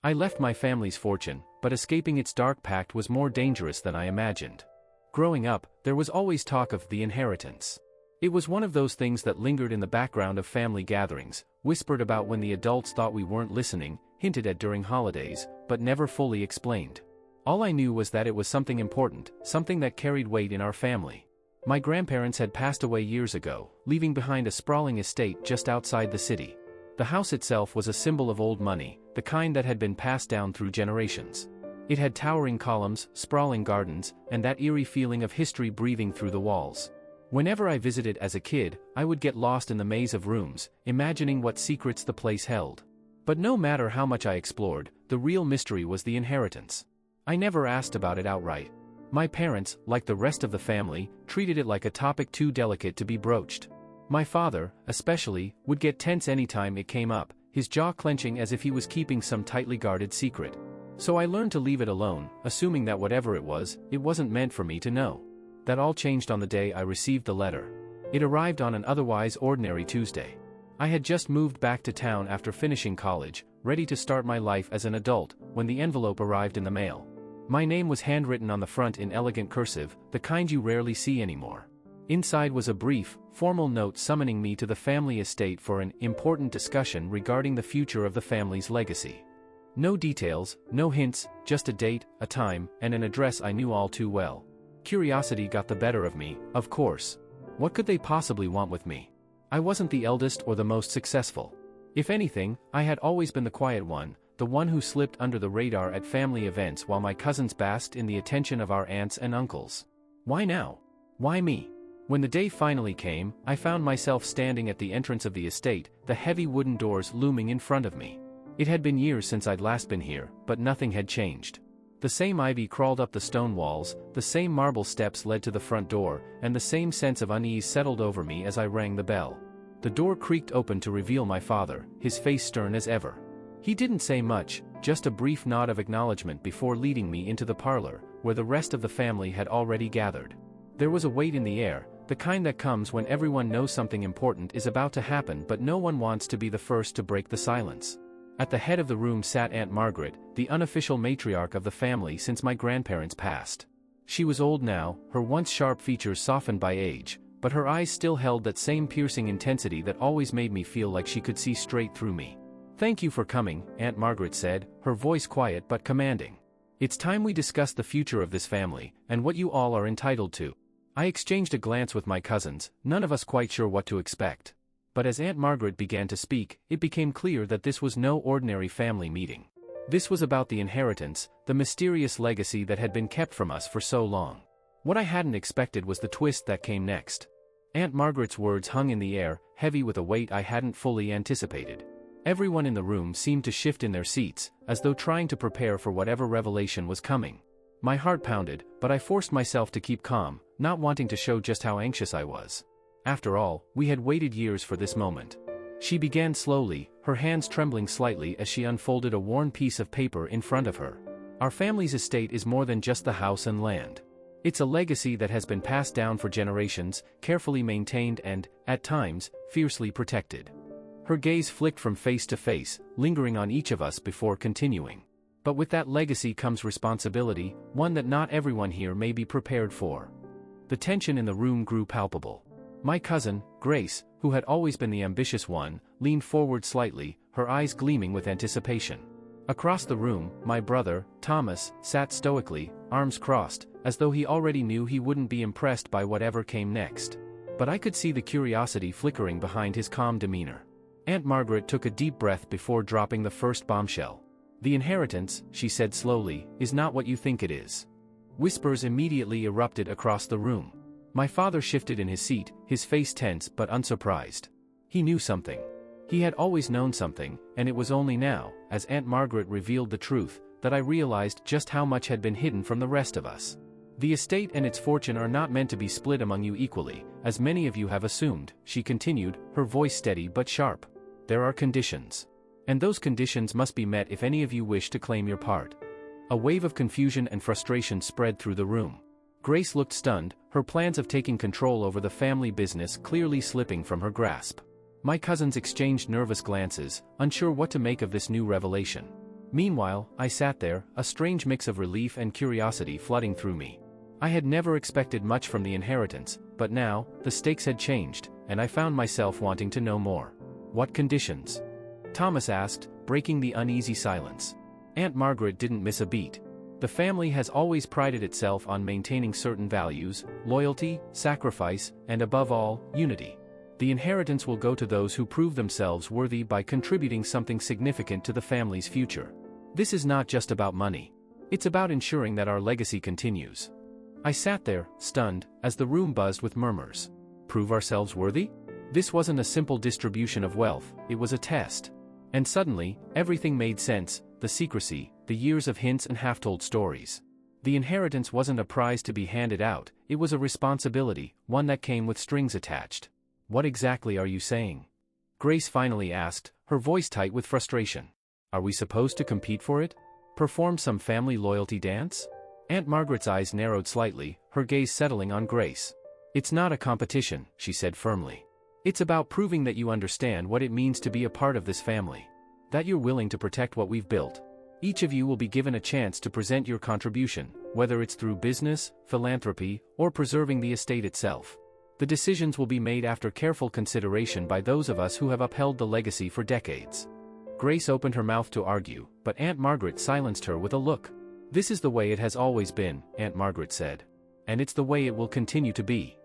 I left my family's fortune, but escaping its dark pact was more dangerous than I imagined. Growing up, there was always talk of the inheritance. It was one of those things that lingered in the background of family gatherings, whispered about when the adults thought we weren't listening, hinted at during holidays, but never fully explained. All I knew was that it was something important, something that carried weight in our family. My grandparents had passed away years ago, leaving behind a sprawling estate just outside the city. The house itself was a symbol of old money, the kind that had been passed down through generations. It had towering columns, sprawling gardens, and that eerie feeling of history breathing through the walls. Whenever I visited as a kid, I would get lost in the maze of rooms, imagining what secrets the place held. But no matter how much I explored, the real mystery was the inheritance. I never asked about it outright. My parents, like the rest of the family, treated it like a topic too delicate to be broached. My father, especially, would get tense anytime it came up, his jaw clenching as if he was keeping some tightly guarded secret. So I learned to leave it alone, assuming that whatever it wasn't meant for me to know. That all changed on the day I received the letter. It arrived on an otherwise ordinary Tuesday. I had just moved back to town after finishing college, ready to start my life as an adult, when the envelope arrived in the mail. My name was handwritten on the front in elegant cursive, the kind you rarely see anymore. Inside was a brief, formal note summoning me to the family estate for an important discussion regarding the future of the family's legacy. No details, no hints, just a date, a time, and an address I knew all too well. Curiosity got the better of me, of course. What could they possibly want with me? I wasn't the eldest or the most successful. If anything, I had always been the quiet one, the one who slipped under the radar at family events while my cousins basked in the attention of our aunts and uncles. Why now? Why me? When the day finally came, I found myself standing at the entrance of the estate, the heavy wooden doors looming in front of me. It had been years since I'd last been here, but nothing had changed. The same ivy crawled up the stone walls, the same marble steps led to the front door, and the same sense of unease settled over me as I rang the bell. The door creaked open to reveal my father, his face stern as ever. He didn't say much, just a brief nod of acknowledgement before leading me into the parlor, where the rest of the family had already gathered. There was a weight in the air, the kind that comes when everyone knows something important is about to happen but no one wants to be the first to break the silence. At the head of the room sat Aunt Margaret, the unofficial matriarch of the family since my grandparents passed. She was old now, her once sharp features softened by age, but her eyes still held that same piercing intensity that always made me feel like she could see straight through me. "Thank you for coming," Aunt Margaret said, her voice quiet but commanding. "It's time we discuss the future of this family, and what you all are entitled to." I exchanged a glance with my cousins, none of us quite sure what to expect. But as Aunt Margaret began to speak, it became clear that this was no ordinary family meeting. This was about the inheritance, the mysterious legacy that had been kept from us for so long. What I hadn't expected was the twist that came next. Aunt Margaret's words hung in the air, heavy with a weight I hadn't fully anticipated. Everyone in the room seemed to shift in their seats, as though trying to prepare for whatever revelation was coming. My heart pounded, but I forced myself to keep calm, not wanting to show just how anxious I was. After all, we had waited years for this moment. She began slowly, her hands trembling slightly as she unfolded a worn piece of paper in front of her. "Our family's estate is more than just the house and land. It's a legacy that has been passed down for generations, carefully maintained and, at times, fiercely protected." Her gaze flicked from face to face, lingering on each of us before continuing. "But with that legacy comes responsibility, one that not everyone here may be prepared for." The tension in the room grew palpable. My cousin, Grace, who had always been the ambitious one, leaned forward slightly, her eyes gleaming with anticipation. Across the room, my brother, Thomas, sat stoically, arms crossed, as though he already knew he wouldn't be impressed by whatever came next. But I could see the curiosity flickering behind his calm demeanor. Aunt Margaret took a deep breath before dropping the first bombshell. "The inheritance," she said slowly, "is not what you think it is." Whispers immediately erupted across the room. My father shifted in his seat, his face tense but unsurprised. He knew something. He had always known something, and it was only now, as Aunt Margaret revealed the truth, that I realized just how much had been hidden from the rest of us. "The estate and its fortune are not meant to be split among you equally, as many of you have assumed," she continued, her voice steady but sharp. "There are conditions. And those conditions must be met if any of you wish to claim your part." A wave of confusion and frustration spread through the room. Grace looked stunned, her plans of taking control over the family business clearly slipping from her grasp. My cousins exchanged nervous glances, unsure what to make of this new revelation. Meanwhile, I sat there, a strange mix of relief and curiosity flooding through me. I had never expected much from the inheritance, but now, the stakes had changed, and I found myself wanting to know more. What conditions? Thomas asked, breaking the uneasy silence. Aunt Margaret didn't miss a beat. The family has always prided itself on maintaining certain values: loyalty, sacrifice, and above all, unity. The inheritance will go to those who prove themselves worthy by contributing something significant to the family's future. This is not just about money. It's about ensuring that our legacy continues. I sat there, stunned, as the room buzzed with murmurs. Prove ourselves worthy? This wasn't a simple distribution of wealth, it was a test. And suddenly, everything made sense: the secrecy, the years of hints and half-told stories. The inheritance wasn't a prize to be handed out, it was a responsibility, one that came with strings attached. What exactly are you saying? Grace finally asked, her voice tight with frustration. Are we supposed to compete for it? Perform some family loyalty dance? Aunt Margaret's eyes narrowed slightly, her gaze settling on Grace. It's not a competition, she said firmly. It's about proving that you understand what it means to be a part of this family. That you're willing to protect what we've built. Each of you will be given a chance to present your contribution, whether it's through business, philanthropy, or preserving the estate itself. The decisions will be made after careful consideration by those of us who have upheld the legacy for decades. Grace opened her mouth to argue, but Aunt Margaret silenced her with a look. This is the way it has always been, Aunt Margaret said. And it's the way it will continue to be.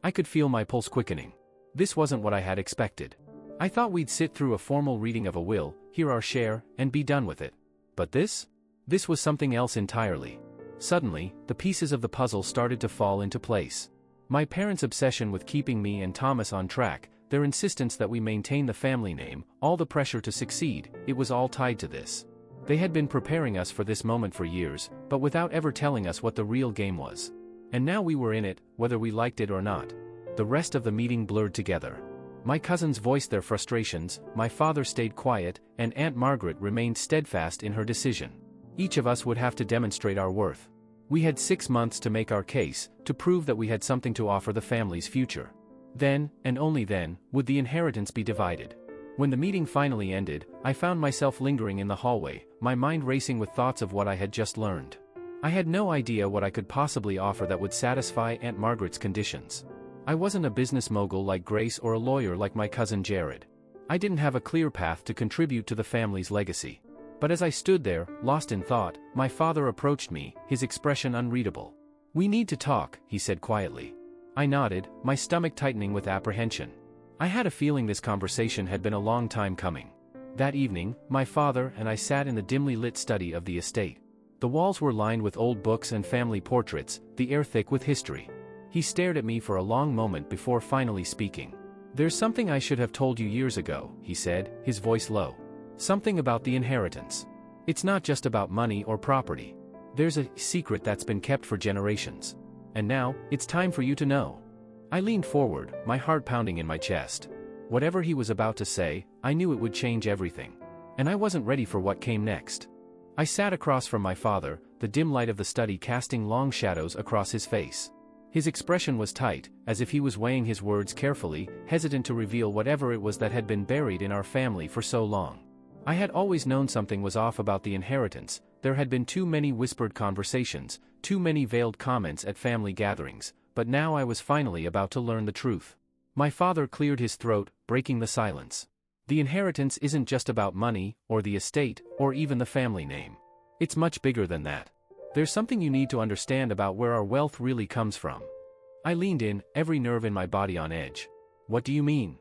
I could feel my pulse quickening. This wasn't what I had expected. I thought we'd sit through a formal reading of a will, hear our share, and be done with it. But this? This was something else entirely. Suddenly, the pieces of the puzzle started to fall into place. My parents' obsession with keeping me and Thomas on track, their insistence that we maintain the family name, all the pressure to succeed, it was all tied to this. They had been preparing us for this moment for years, but without ever telling us what the real game was. And now we were in it, whether we liked it or not. The rest of the meeting blurred together. My cousins voiced their frustrations, my father stayed quiet, and Aunt Margaret remained steadfast in her decision. Each of us would have to demonstrate our worth. We had 6 months to make our case, to prove that we had something to offer the family's future. Then, and only then, would the inheritance be divided. When the meeting finally ended, I found myself lingering in the hallway, my mind racing with thoughts of what I had just learned. I had no idea what I could possibly offer that would satisfy Aunt Margaret's conditions. I wasn't a business mogul like Grace or a lawyer like my cousin Jared. I didn't have a clear path to contribute to the family's legacy. But as I stood there, lost in thought, my father approached me, his expression unreadable. "We need to talk," he said quietly. I nodded, my stomach tightening with apprehension. I had a feeling this conversation had been a long time coming. That evening, my father and I sat in the dimly lit study of the estate. The walls were lined with old books and family portraits, the air thick with history. He stared at me for a long moment before finally speaking. "There's something I should have told you years ago," he said, his voice low. "Something about the inheritance. It's not just about money or property. There's a secret that's been kept for generations. And now, it's time for you to know." I leaned forward, my heart pounding in my chest. Whatever he was about to say, I knew it would change everything. And I wasn't ready for what came next. I sat across from my father, the dim light of the study casting long shadows across his face. His expression was tight, as if he was weighing his words carefully, hesitant to reveal whatever it was that had been buried in our family for so long. I had always known something was off about the inheritance. There had been too many whispered conversations, too many veiled comments at family gatherings, but now I was finally about to learn the truth. My father cleared his throat, breaking the silence. The inheritance isn't just about money, or the estate, or even the family name. It's much bigger than that. There's something you need to understand about where our wealth really comes from. I leaned in, every nerve in my body on edge. "What do you mean?"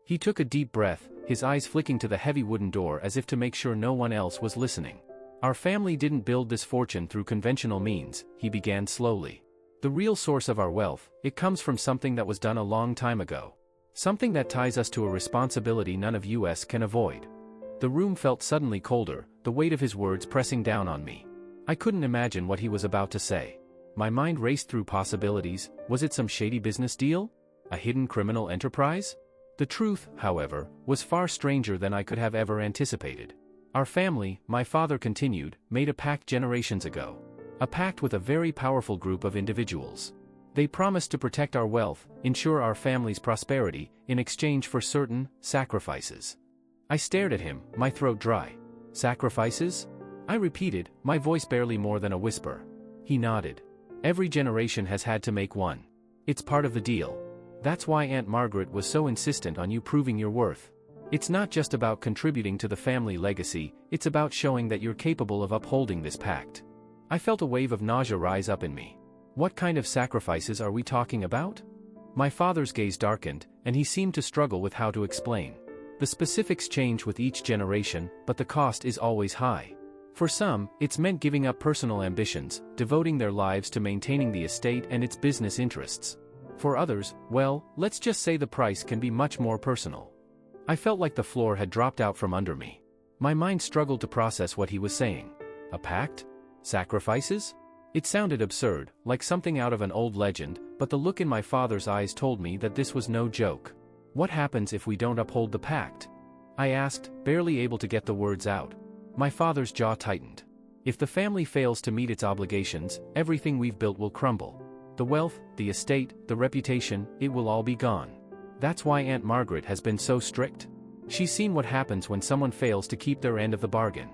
He took a deep breath, his eyes flicking to the heavy wooden door as if to make sure no one else was listening. "Our family didn't build this fortune through conventional means," he began slowly. "The real source of our wealth, it comes from something that was done a long time ago. Something that ties us to a responsibility none of us can avoid." The room felt suddenly colder, the weight of his words pressing down on me. I couldn't imagine what he was about to say. My mind raced through possibilities. Was it some shady business deal? A hidden criminal enterprise? The truth, however, was far stranger than I could have ever anticipated. "Our family," my father continued, "made a pact generations ago. A pact with a very powerful group of individuals. They promised to protect our wealth, ensure our family's prosperity, in exchange for certain sacrifices." I stared at him, my throat dry. Sacrifices? I repeated, my voice barely more than a whisper. He nodded. Every generation has had to make one. It's part of the deal. That's why Aunt Margaret was so insistent on you proving your worth. It's not just about contributing to the family legacy, it's about showing that you're capable of upholding this pact. I felt a wave of nausea rise up in me. What kind of sacrifices are we talking about? My father's gaze darkened, and he seemed to struggle with how to explain. The specifics change with each generation, but the cost is always high. For some, it's meant giving up personal ambitions, devoting their lives to maintaining the estate and its business interests. For others, well, let's just say the price can be much more personal. I felt like the floor had dropped out from under me. My mind struggled to process what he was saying. A pact? Sacrifices? It sounded absurd, like something out of an old legend, but the look in my father's eyes told me that this was no joke. What happens if we don't uphold the pact? I asked, barely able to get the words out. My father's jaw tightened. If the family fails to meet its obligations, everything we've built will crumble. The wealth, the estate, the reputation, it will all be gone. That's why Aunt Margaret has been so strict. She's seen what happens when someone fails to keep their end of the bargain.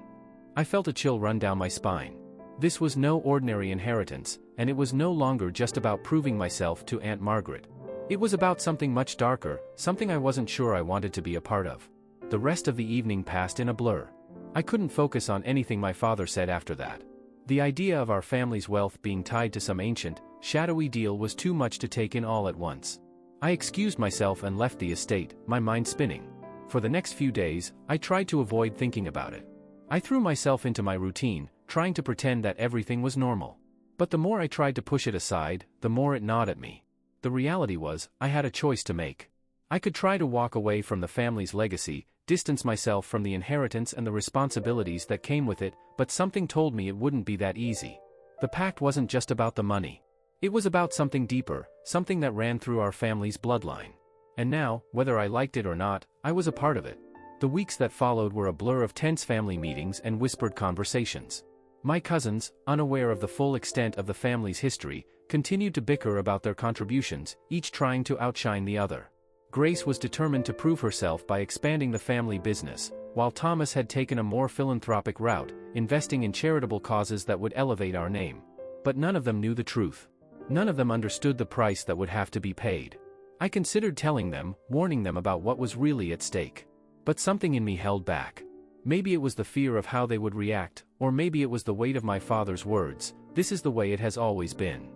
I felt a chill run down my spine. This was no ordinary inheritance, and it was no longer just about proving myself to Aunt Margaret. It was about something much darker, something I wasn't sure I wanted to be a part of. The rest of the evening passed in a blur. I couldn't focus on anything my father said after that. The idea of our family's wealth being tied to some ancient, shadowy deal was too much to take in all at once. I excused myself and left the estate, my mind spinning. For the next few days, I tried to avoid thinking about it. I threw myself into my routine, trying to pretend that everything was normal. But the more I tried to push it aside, the more it gnawed at me. The reality was, I had a choice to make. I could try to walk away from the family's legacy, distance myself from the inheritance and the responsibilities that came with it, but something told me it wouldn't be that easy. The pact wasn't just about the money. It was about something deeper, something that ran through our family's bloodline. And now, whether I liked it or not, I was a part of it. The weeks that followed were a blur of tense family meetings and whispered conversations. My cousins, unaware of the full extent of the family's history, continued to bicker about their contributions, each trying to outshine the other. Grace was determined to prove herself by expanding the family business, while Thomas had taken a more philanthropic route, investing in charitable causes that would elevate our name. But none of them knew the truth. None of them understood the price that would have to be paid. I considered telling them, warning them about what was really at stake. But something in me held back. Maybe it was the fear of how they would react, or maybe it was the weight of my father's words, "This is the way it has always been."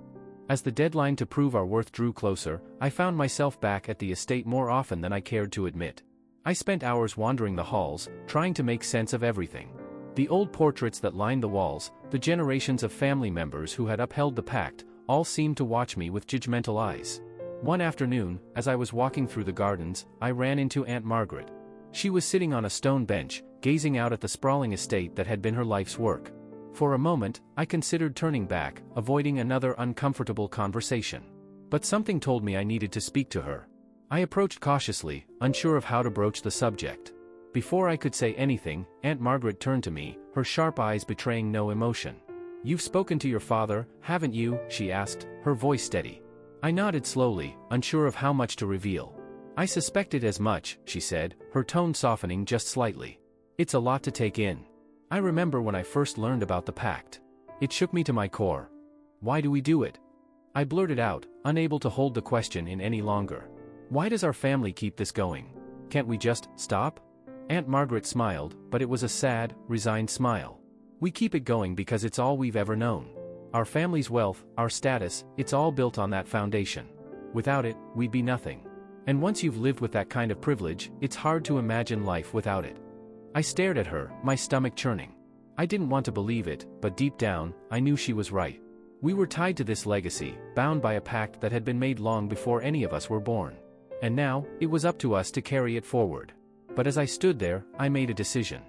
As the deadline to prove our worth drew closer, I found myself back at the estate more often than I cared to admit. I spent hours wandering the halls, trying to make sense of everything. The old portraits that lined the walls, the generations of family members who had upheld the pact, all seemed to watch me with judgmental eyes. One afternoon, as I was walking through the gardens, I ran into Aunt Margaret. She was sitting on a stone bench, gazing out at the sprawling estate that had been her life's work. For a moment, I considered turning back, avoiding another uncomfortable conversation. But something told me I needed to speak to her. I approached cautiously, unsure of how to broach the subject. Before I could say anything, Aunt Margaret turned to me, her sharp eyes betraying no emotion. "You've spoken to your father, haven't you?" she asked, her voice steady. I nodded slowly, unsure of how much to reveal. "I suspected as much," she said, her tone softening just slightly. "It's a lot to take in. I remember when I first learned about the pact. It shook me to my core. Why do we do it?" I blurted out, unable to hold the question in any longer. "Why does our family keep this going? Can't we just stop?" Aunt Margaret smiled, but it was a sad, resigned smile. "We keep it going because it's all we've ever known. Our family's wealth, our status, it's all built on that foundation. Without it, we'd be nothing. And once you've lived with that kind of privilege, it's hard to imagine life without it." I stared at her, my stomach churning. I didn't want to believe it, but deep down, I knew she was right. We were tied to this legacy, bound by a pact that had been made long before any of us were born. And now, it was up to us to carry it forward. But as I stood there, I made a decision.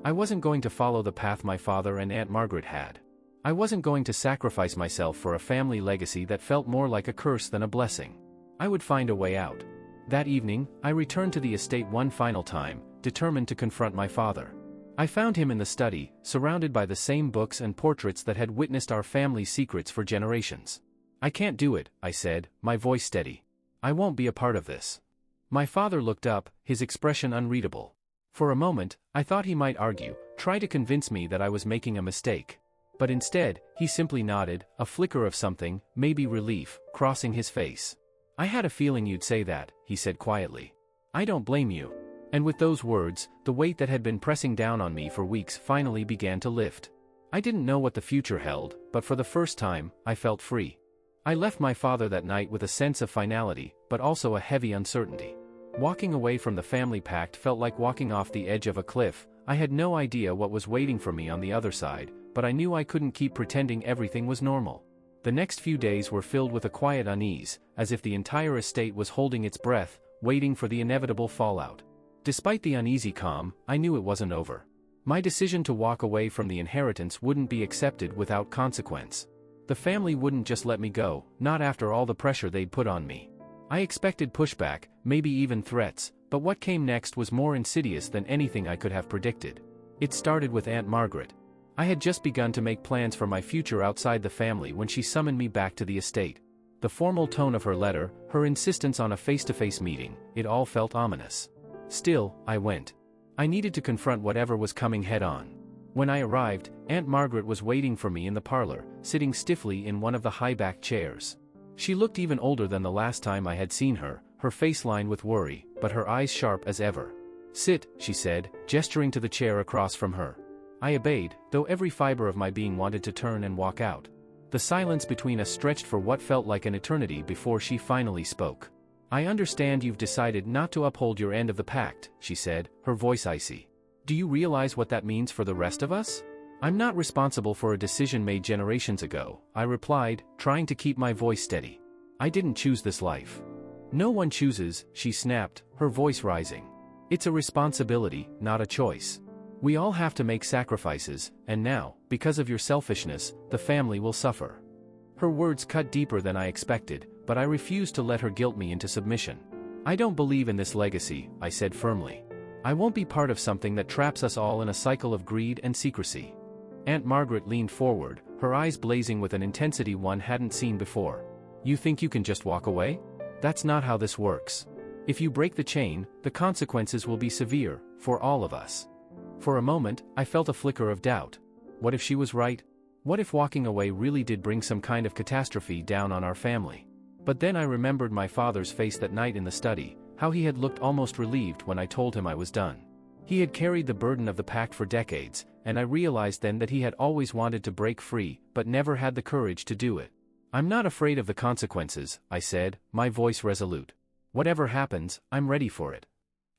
I wasn't going to follow the path my father and Aunt Margaret had. I wasn't going to sacrifice myself for a family legacy that felt more like a curse than a blessing. I would find a way out. That evening, I returned to the estate one final time, determined to confront my father. I found him in the study, surrounded by the same books and portraits that had witnessed our family's secrets for generations. "I can't do it," I said, my voice steady. "I won't be a part of this." My father looked up, his expression unreadable. For a moment, I thought he might argue, try to convince me that I was making a mistake. But instead, he simply nodded, a flicker of something, maybe relief, crossing his face. "I had a feeling you'd say that," he said quietly. "I don't blame you." And with those words, the weight that had been pressing down on me for weeks finally began to lift. I didn't know what the future held, but for the first time, I felt free. I left my father that night with a sense of finality, but also a heavy uncertainty. Walking away from the family pact felt like walking off the edge of a cliff. I had no idea what was waiting for me on the other side, but I knew I couldn't keep pretending everything was normal. The next few days were filled with a quiet unease, as if the entire estate was holding its breath, waiting for the inevitable fallout. Despite the uneasy calm, I knew it wasn't over. My decision to walk away from the inheritance wouldn't be accepted without consequence. The family wouldn't just let me go, not after all the pressure they'd put on me. I expected pushback, maybe even threats, but what came next was more insidious than anything I could have predicted. It started with Aunt Margaret. I had just begun to make plans for my future outside the family when she summoned me back to the estate. The formal tone of her letter, her insistence on a face-to-face meeting, it all felt ominous. Still, I went. I needed to confront whatever was coming head-on. When I arrived, Aunt Margaret was waiting for me in the parlor, sitting stiffly in one of the high-backed chairs. She looked even older than the last time I had seen her, her face lined with worry, but her eyes sharp as ever. "Sit," she said, gesturing to the chair across from her. I obeyed, though every fiber of my being wanted to turn and walk out. The silence between us stretched for what felt like an eternity before she finally spoke. "I understand you've decided not to uphold your end of the pact," she said, her voice icy. "Do you realize what that means for the rest of us?" "I'm not responsible for a decision made generations ago," I replied, trying to keep my voice steady. "I didn't choose this life." "No one chooses," she snapped, her voice rising. "It's a responsibility, not a choice. We all have to make sacrifices, and now, because of your selfishness, the family will suffer." Her words cut deeper than I expected, but I refused to let her guilt me into submission. "I don't believe in this legacy," I said firmly. "I won't be part of something that traps us all in a cycle of greed and secrecy." Aunt Margaret leaned forward, her eyes blazing with an intensity one hadn't seen before. "You think you can just walk away? That's not how this works. If you break the chain, the consequences will be severe, for all of us." For a moment, I felt a flicker of doubt. What if she was right? What if walking away really did bring some kind of catastrophe down on our family? But then I remembered my father's face that night in the study, how he had looked almost relieved when I told him I was done. He had carried the burden of the pact for decades, and I realized then that he had always wanted to break free, but never had the courage to do it. "I'm not afraid of the consequences," I said, my voice resolute. "Whatever happens, I'm ready for it."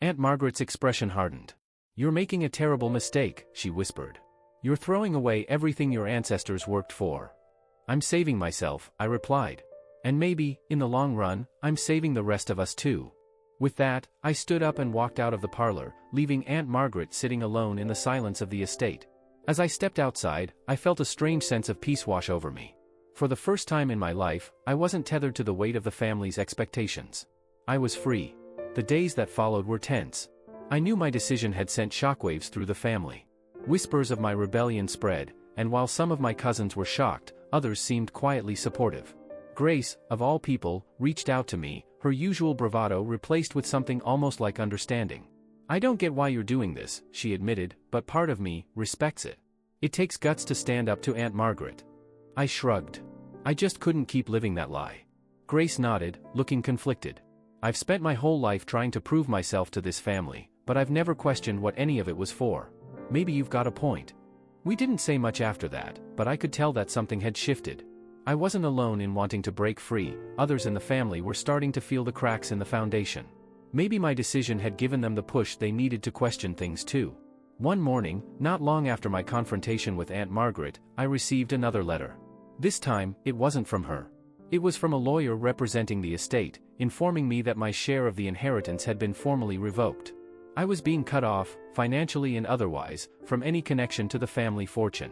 Aunt Margaret's expression hardened. "You're making a terrible mistake," she whispered. "You're throwing away everything your ancestors worked for." "I'm saving myself," I replied. "And maybe, in the long run, I'm saving the rest of us too." With that, I stood up and walked out of the parlor, leaving Aunt Margaret sitting alone in the silence of the estate. As I stepped outside, I felt a strange sense of peace wash over me. For the first time in my life, I wasn't tethered to the weight of the family's expectations. I was free. The days that followed were tense. I knew my decision had sent shockwaves through the family. Whispers of my rebellion spread, and while some of my cousins were shocked, others seemed quietly supportive. Grace, of all people, reached out to me, her usual bravado replaced with something almost like understanding. "I don't get why you're doing this," she admitted, "but part of me respects it. It takes guts to stand up to Aunt Margaret." I shrugged. I just couldn't keep living that lie. Grace nodded, looking conflicted. "I've spent my whole life trying to prove myself to this family, but I've never questioned what any of it was for. Maybe you've got a point." We didn't say much after that, but I could tell that something had shifted. I wasn't alone in wanting to break free, others in the family were starting to feel the cracks in the foundation. Maybe my decision had given them the push they needed to question things too. One morning, not long after my confrontation with Aunt Margaret, I received another letter. This time, it wasn't from her. It was from a lawyer representing the estate, informing me that my share of the inheritance had been formally revoked. I was being cut off, financially and otherwise, from any connection to the family fortune.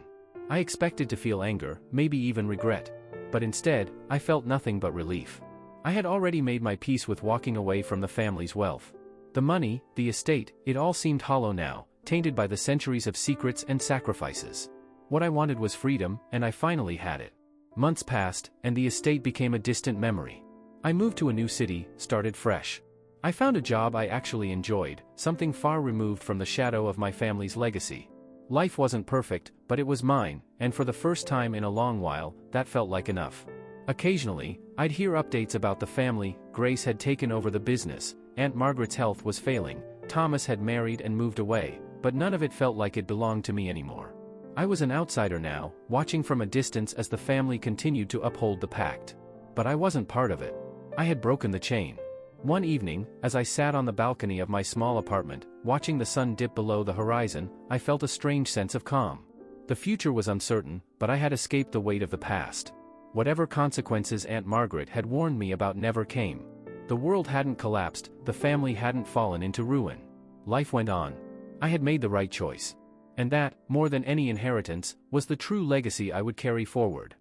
I expected to feel anger, maybe even regret. But instead, I felt nothing but relief. I had already made my peace with walking away from the family's wealth. The money, the estate, it all seemed hollow now, tainted by the centuries of secrets and sacrifices. What I wanted was freedom, and I finally had it. Months passed, and the estate became a distant memory. I moved to a new city, started fresh. I found a job I actually enjoyed, something far removed from the shadow of my family's legacy. Life wasn't perfect, but it was mine, and for the first time in a long while, that felt like enough. Occasionally, I'd hear updates about the family. Grace had taken over the business, Aunt Margaret's health was failing, Thomas had married and moved away, but none of it felt like it belonged to me anymore. I was an outsider now, watching from a distance as the family continued to uphold the pact. But I wasn't part of it. I had broken the chain. One evening, as I sat on the balcony of my small apartment, watching the sun dip below the horizon, I felt a strange sense of calm. The future was uncertain, but I had escaped the weight of the past. Whatever consequences Aunt Margaret had warned me about never came. The world hadn't collapsed, the family hadn't fallen into ruin. Life went on. I had made the right choice. And that, more than any inheritance, was the true legacy I would carry forward.